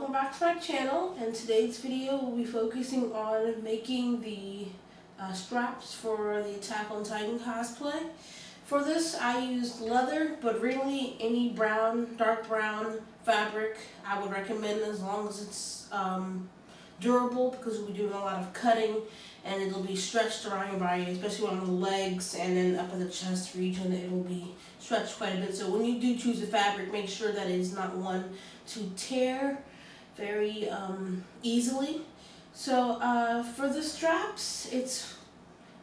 welcome back to my channel, and today's video will be focusing on making the straps for the Attack on Titan cosplay. For this I used leather, but really any brown, dark brown fabric I would recommend, as long as it's durable, because we'll be doing a lot of cutting and it'll be stretched around your body, especially on the legs and then up in the chest region. It will be stretched quite a bit. So when you do choose a fabric, make sure that it is not one to tear very easily. So for the straps, it's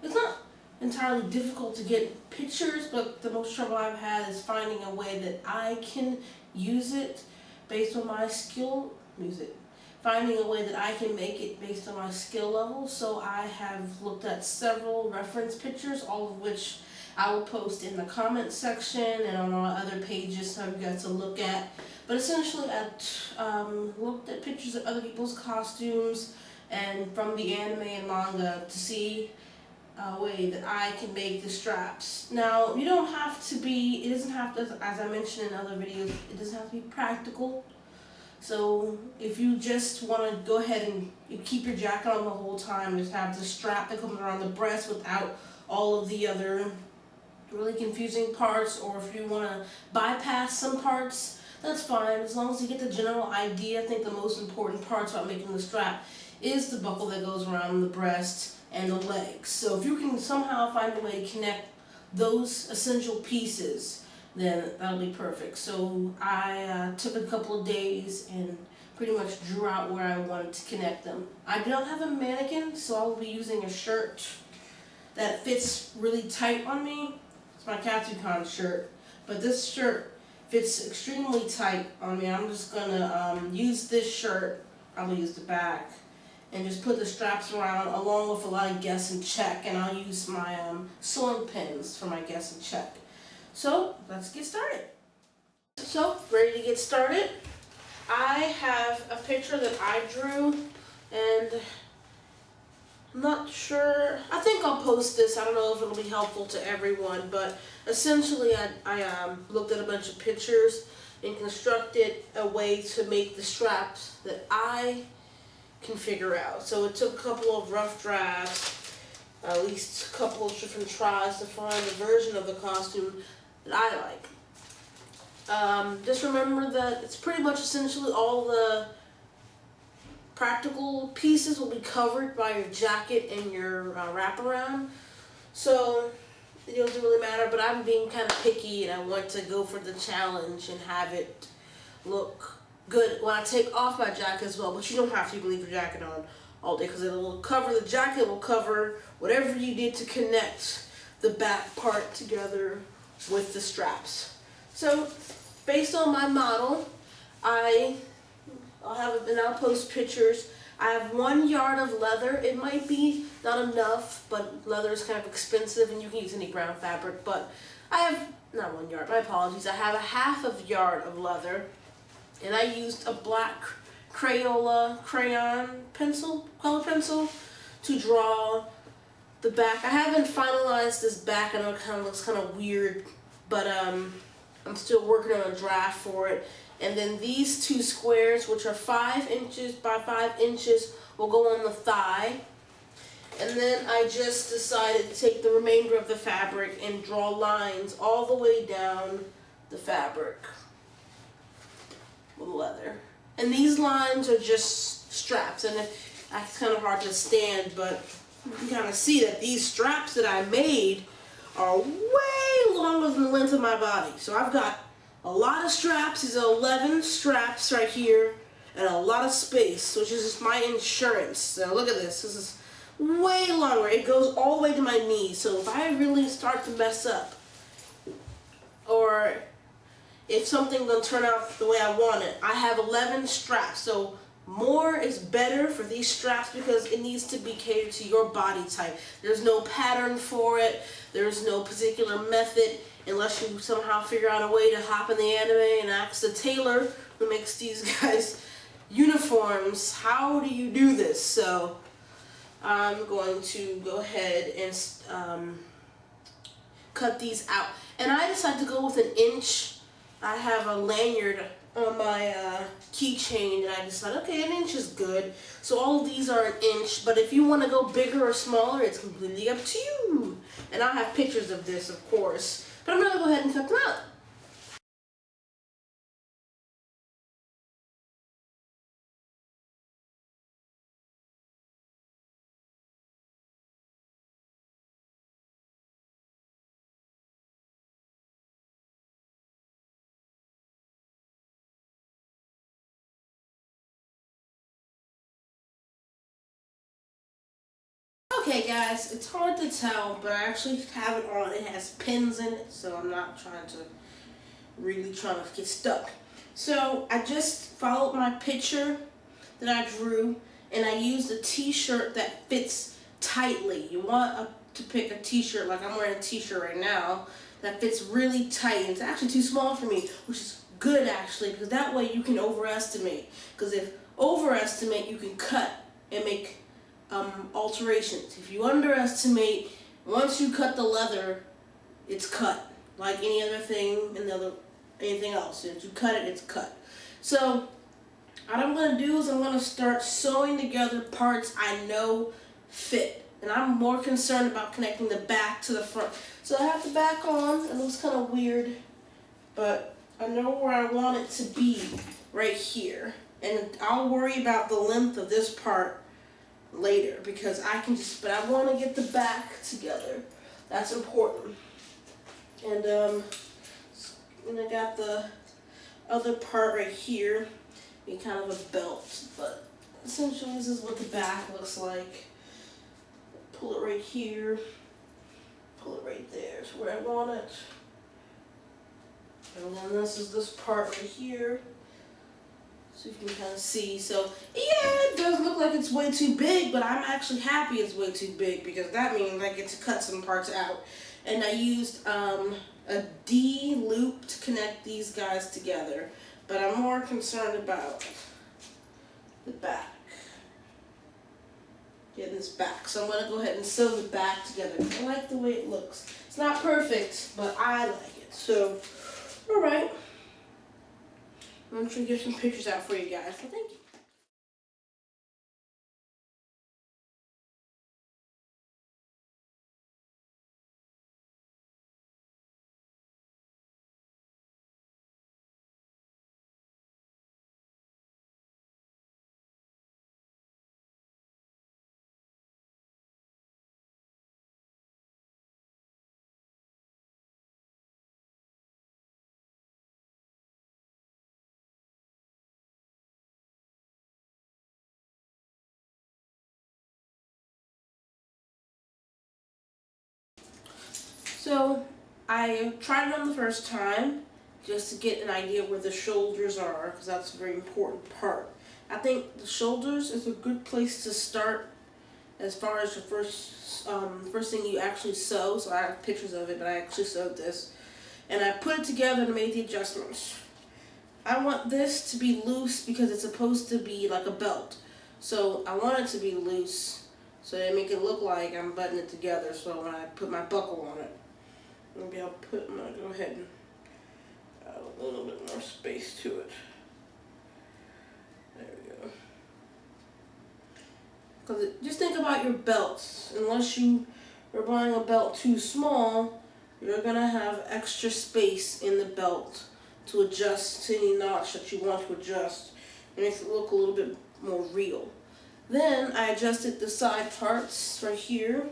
not entirely difficult to get pictures, but the most trouble I've had is finding a way that I can use it based on my skill. Finding a way that I can make it based on my skill level. So I have looked at several reference pictures, all of which I will post in the comment section and on our other pages for you guys to look at. But essentially I looked at pictures of other people's costumes and from the anime and manga to see a way that I can make the straps. Now, you don't have to be, it doesn't have to, as I mentioned in other videos, it doesn't have to be practical. So if you just want to go ahead and you keep your jacket on the whole time, just have the strap that comes around the breast without all of the other really confusing parts, or if you want to bypass some parts, that's fine, as long as you get the general idea. I think the most important parts about making the strap is the buckle that goes around the breast and the legs. So if you can somehow find a way to connect those essential pieces, then that'll be perfect. So I took a couple of days and pretty much drew out where I wanted to connect them. I don't have a mannequin, so I'll be using a shirt that fits really tight on me. It's my Katsucon shirt, but this shirt fits extremely tight on me. I'm just gonna use this shirt, I'll use the back, and just put the straps around along with a lot of guess and check, and I'll use my sewing pins for my guess and check. So let's get started. So ready to get started. I have a picture that I drew, and I'm not sure, I think I'll post this. I don't know if it'll be helpful to everyone, but essentially I looked at a bunch of pictures and constructed a way to make the straps that I can figure out. So it took a couple of rough drafts, at least a couple of different tries to find the version of the costume that I like. Just remember that it's pretty much essentially all the practical pieces will be covered by your jacket and your wraparound. So it doesn't really matter, but I'm being kind of picky and I want to go for the challenge and have it look good when I take off my jacket as well. But you don't have to, you can leave your jacket on all day, because it will cover, the jacket will cover whatever you did to connect the back part together with the straps. So based on my model, I'll post pictures. I have 1 yard of leather. It might be not enough, but leather is kind of expensive and you can use any brown fabric, but I have, not 1 yard, my apologies, I have a half of yard of leather, and I used a black Crayola crayon pencil, color pencil, to draw the back. I haven't finalized this back. I know it kind of looks kind of weird, but I'm still working on a draft for it. And then these two squares, which are 5 inches by 5 inches, will go on the thigh. And then I just decided to take the remainder of the fabric and draw lines all the way down the fabric with leather. And these lines are just straps, and it's kind of hard to stand, but you can kind of see that these straps that I made are way longer than the length of my body. So I've got a lot of straps. These are 11 straps right here, and a lot of space, which is just my insurance. So look at this. This is way longer. It goes all the way to my knees. So if I really start to mess up, or if something doesn't turn out the way I want it, I have 11 straps. So more is better for these straps because it needs to be catered to your body type. There's no pattern for it. There's no particular method, unless you somehow figure out a way to hop in the anime and ask the tailor who makes these guys uniforms, how do you do this? So I'm going to go ahead and cut these out. And I decided to go with 1 inch. I have a lanyard on my keychain, and I decided, okay, an inch is good. So all of these are an inch, but if you want to go bigger or smaller, it's completely up to you. And I have pictures of this, of course, but I'm going to go ahead and cut them out. Okay guys, it's hard to tell, but I actually have it on. It has pins in it, so I'm not trying to get stuck. So I just followed my picture that I drew, and I used a t-shirt that fits tightly. You want to pick a t-shirt, like I'm wearing a t-shirt right now, that fits really tight. It's actually too small for me, which is good actually, because that way you can overestimate. Because if overestimate, you can cut and make alterations. If you underestimate, once you cut the leather, it's cut. Like any other thing anything else. If you cut it, it's cut. So what I'm going to do is I'm going to start sewing together parts I know fit. And I'm more concerned about connecting the back to the front. So I have the back on. It looks kind of weird, but I know where I want it to be right here. And I'll worry about the length of this part later, because but I want to get the back together. That's important. And I got the other part right here, be kind of a belt, but essentially this is what the back looks like. Pull it right here, pull it right there, is where I want it. And then this is this part right here. So you can kind of see. So yeah, it does look like it's way too big, but I'm actually happy it's way too big, because that means I get to cut some parts out. And I used a D loop to connect these guys together, but I'm more concerned about the back. Getting this back. So I'm going to go ahead and sew the back together. I like the way it looks. It's not perfect, but I like it. So, alright. I'm trying to get some pictures out for you guys. So thank you. So I tried it on the first time just to get an idea where the shoulders are, because that's a very important part. I think the shoulders is a good place to start as far as the first thing you actually sew. So I have pictures of it, but I actually sewed this. And I put it together and made the adjustments. I want this to be loose because it's supposed to be like a belt. So I want it to be loose so they make it look like I'm buttoning it together. So when I put my buckle on it, maybe I'm gonna go ahead and add a little bit more space to it. There we go. Because just think about your belts. Unless you are buying a belt too small, you're gonna have extra space in the belt to adjust to any notch that you want to adjust. It makes it look a little bit more real. Then I adjusted the side parts right here.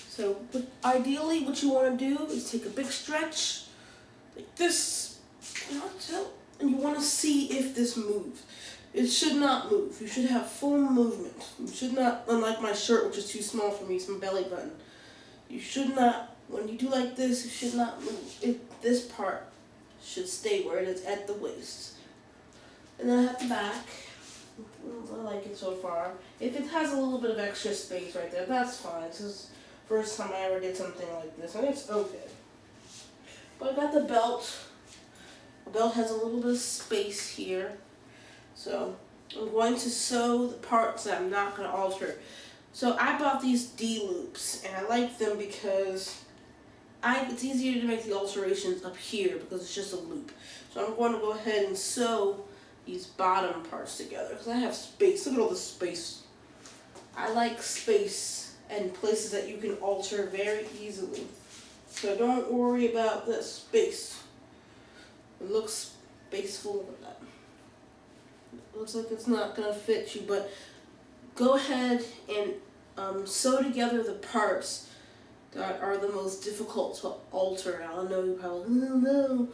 So ideally what you want to do is take a big stretch like this, and you want to see if this moves. It should not move. You should have full movement. You should not, unlike my shirt, which is too small for me, it's my belly button. You should not, when you do like this, you should not move. This part should stay where it is at the waist. And then I have the back. I like it so far. If it has a little bit of extra space right there, that's fine. This is the first time I ever did something like this, and it's okay. But I got the belt. The belt has a little bit of space here. So I'm going to sew the parts that I'm not going to alter. So I bought these D loops, and I like them because it's easier to make the alterations up here because it's just a loop. So I'm going to go ahead and sew these bottom parts together because I have space. Look at all the space. I like space and places that you can alter very easily. So don't worry about the space. It looks spaceful. It looks like it's not going to fit you, but go ahead and sew together the parts that are the most difficult to alter. I know you're probably, oh no,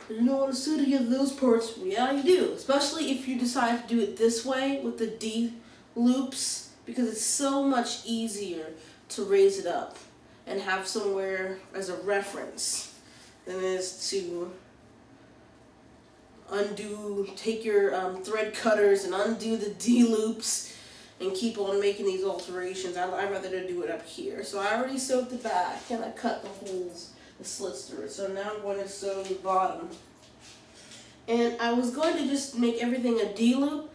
you don't want to sew together those parts. Well, yeah, you do, especially if you decide to do it this way with the D loops, because it's so much easier to raise it up and have somewhere as a reference than it is to take your thread cutters and undo the D loops and keep on making these alterations. I'd rather do it up here. So I already sewed the back and I cut the holes, the slits through it. So now I'm going to sew the bottom. And I was going to just make everything a D loop,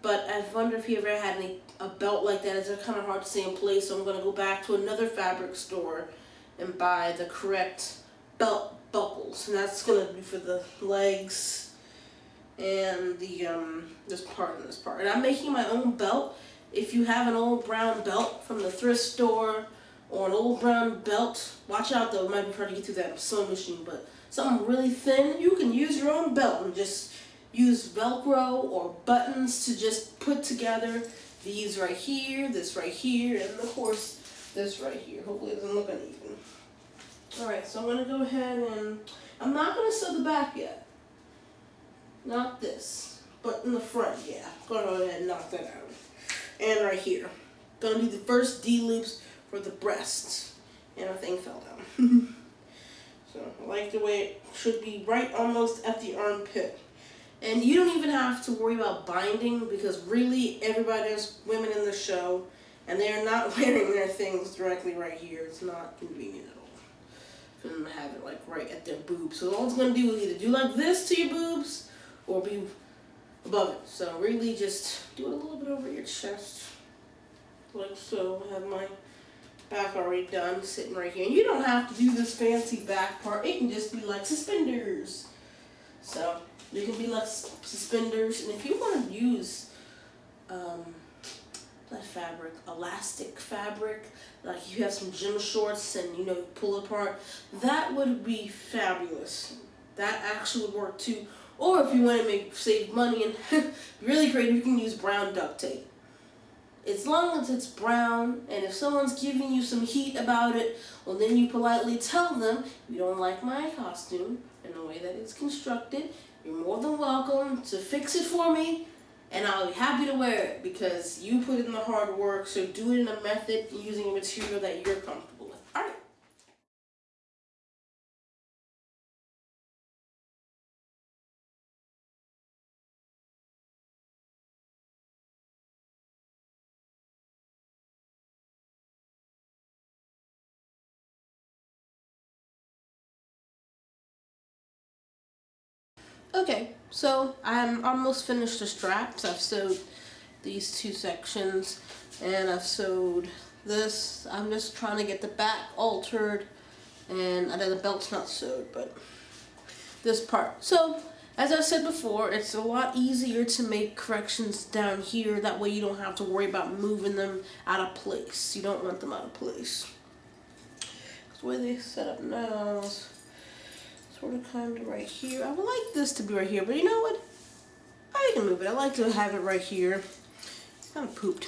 but I wonder if you ever had a belt like that. It's kind of hard to stay in place, so I'm going to go back to another fabric store and buy the correct belt buckles. And that's going to be for the legs and the this part and this part. And I'm making my own belt. If you have an old brown belt from the thrift store or an old brown belt, watch out though, it might be hard to get through that sewing machine, but something really thin, you can use your own belt and just use Velcro or buttons to just put together these right here, this right here, and of course this right here. Hopefully it doesn't look uneven. Alright, so I'm going to go ahead and I'm not going to sew the back yet. Not this, but in the front, yeah. Go ahead and knock that out. And right here. Gonna do the first D loops for the breasts. And my thing fell down. So I like the way it should be right almost at the armpit. And you don't even have to worry about binding because really everybody, there's women in the show and they're not wearing their things directly right here. It's not convenient at all for them to have it like right at their boobs. So all it's gonna do is either do like this to your boobs or be above it. So really just do it a little bit over your chest. Like so. I have my back already done, sitting right here. And you don't have to do this fancy back part. It can just be like suspenders. So you can be like suspenders. And if you want to use that fabric, elastic fabric, like you have some gym shorts and you know pull apart, that would be fabulous. That actually would work too. Or if you want to save money and really great, you can use brown duct tape. As long as it's brown, and if someone's giving you some heat about it, well then you politely tell them, you don't like my costume and the way that it's constructed, you're more than welcome to fix it for me, and I'll be happy to wear it because you put in the hard work, so do it in a method using a material that you're comfortable with. All right. Okay, so I'm almost finished the straps. I've sewed these two sections and I've sewed this. I'm just trying to get the back altered, and I know the belt's not sewed, but this part. So as I said before, it's a lot easier to make corrections down here. That way you don't have to worry about moving them out of place. You don't want them out of place. The way they set up now is sort of kind of right here. I would like this to be right here, but you know what? I can move it. I like to have it right here. Kind of pooped.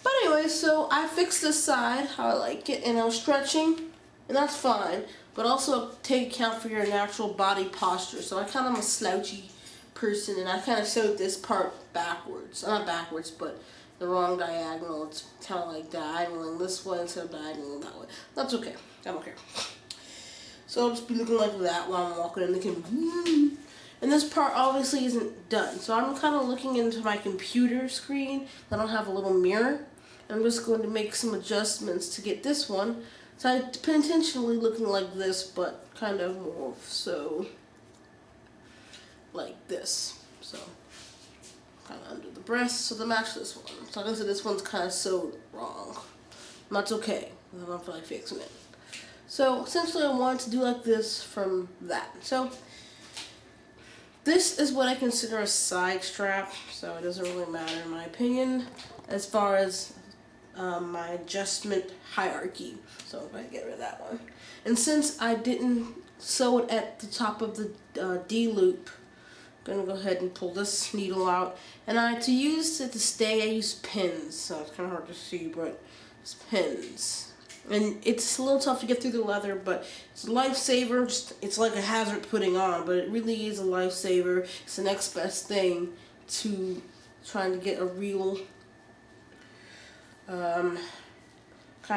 But anyway, so I fixed this side how I like it, and I was stretching, and that's fine. But also take account for your natural body posture. So I kind of am a slouchy person, and I kind of sewed this part backwards. Not backwards, but the wrong diagonal. It's kind of like diagonaling this way instead of diagonaling that way. That's okay. I don't care. So I'll just be looking like that while I'm walking in the camera. And this part obviously isn't done. So I'm kind of looking into my computer screen. I don't have a little mirror. I'm just going to make some adjustments to get this one. So I'm intentionally looking like this, but kind of more so like this. So kind of under the breast, so to match this one. So like I said, this one's kind of sewed wrong. That's okay. I don't feel like fixing it. So essentially I want to do like this from that. So this is what I consider a side strap, so it doesn't really matter in my opinion as far as my adjustment hierarchy. So if I get rid of that one. And since I didn't sew it at the top of the D-loop, I'm going to go ahead and pull this needle out. And to use it to stay, I use pins. So it's kind of hard to see, but it's pins. And it's a little tough to get through the leather, but it's a lifesaver. It's like a hazard putting on, but it really is a lifesaver. It's the next best thing to trying to get a real kind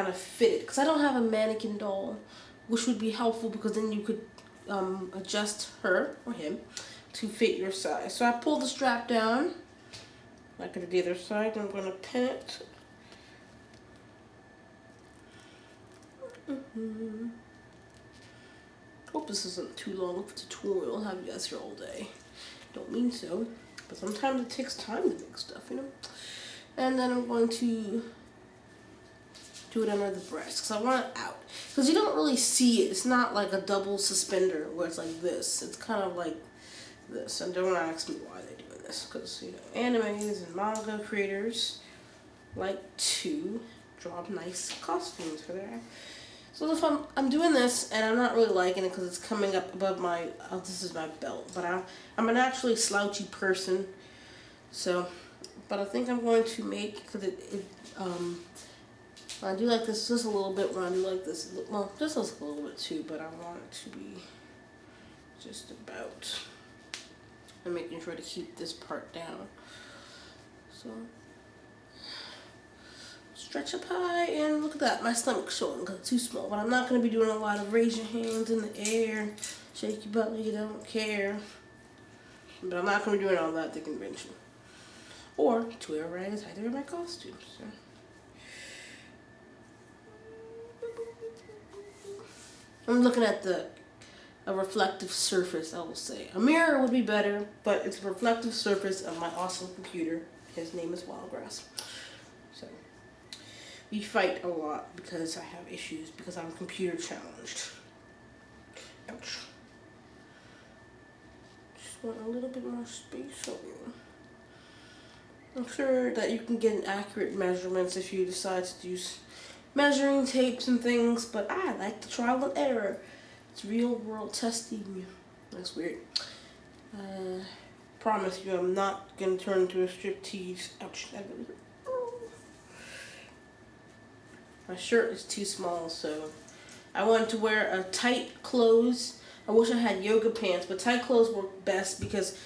of fitted. Because I don't have a mannequin doll, which would be helpful because then you could adjust her or him to fit your size. So I pull the strap down, like I did the other side, and I'm going to pin it. Hope this isn't too long of a tutorial. I'll have you guys here all day. Don't mean so, but sometimes it takes time to make stuff, you know. And then I'm going to do it under the breast because I want it out. Because you don't really see it. It's not like a double suspender where it's like this. It's kind of like this. And don't ask me why they're doing this, because you know, animes and manga creators like to draw nice costumes for their. So if I'm doing this and I'm not really liking it because it's coming up above my, this is my belt, but I'm an actually slouchy person, so, but I think I'm going to make, because when I do like this, just a little bit, when I do like this, well, just a little bit too, but I want it to be just about, I'm making sure to keep this part down, so. Stretch up high, and look at that, my stomach's showing because it's too small. But I'm not going to be doing a lot of raise your hands in the air, shake your butt like you don't care. But I'm not going to be doing all that at the convention. Or to wear right as I wear my costume. So. I'm looking at a reflective surface, I will say. A mirror would be better, but it's a reflective surface of my awesome computer. His name is Wildgrass. So. We fight a lot because I have issues, because I'm computer challenged. Ouch. Just want a little bit more space on you. I'm sure that you can get accurate measurements if you decide to use measuring tapes and things, but I like the trial and error. It's real world testing. That's weird. Promise you I'm not going to turn into a striptease. Ouch. That really hurt. My shirt is too small, so I wanted to wear a tight clothes. I wish I had yoga pants, but tight clothes work best because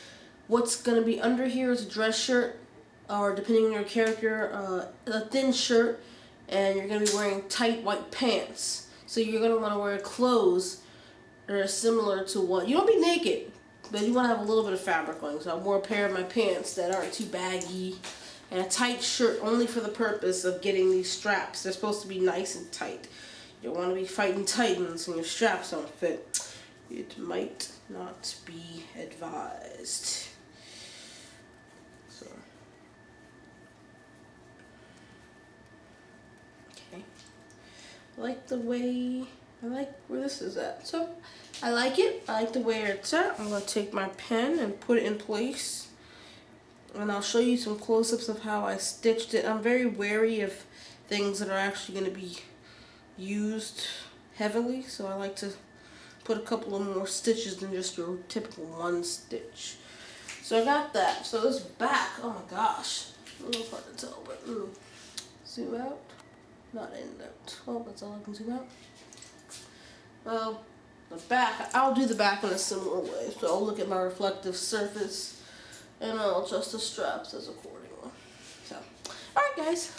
what's going to be under here is a dress shirt, or depending on your character, a thin shirt, and you're going to be wearing tight white pants. So you're going to want to wear clothes that are similar to what, you don't be naked, but you want to have a little bit of fabric on. So I wore a pair of my pants that aren't too baggy, and a tight shirt only for the purpose of getting these straps. They're supposed to be nice and tight. You don't want to be fighting Titans and your straps don't fit. It might not be advised. So, okay. I like where this is at. So, I like it. I like the way it's at. I'm going to take my pen and put it in place. And I'll show you some close-ups of how I stitched it. I'm very wary of things that are actually going to be used heavily, so I like to put a couple of more stitches than just your typical one stitch. So I got that. So this back, oh my gosh, a little hard to tell, but zoom out, not in that. Well, that's all I can zoom out. Well, the back, I'll do the back in a similar way. So I'll look at my reflective surface, and I'll adjust the straps as accordingly. So, alright guys.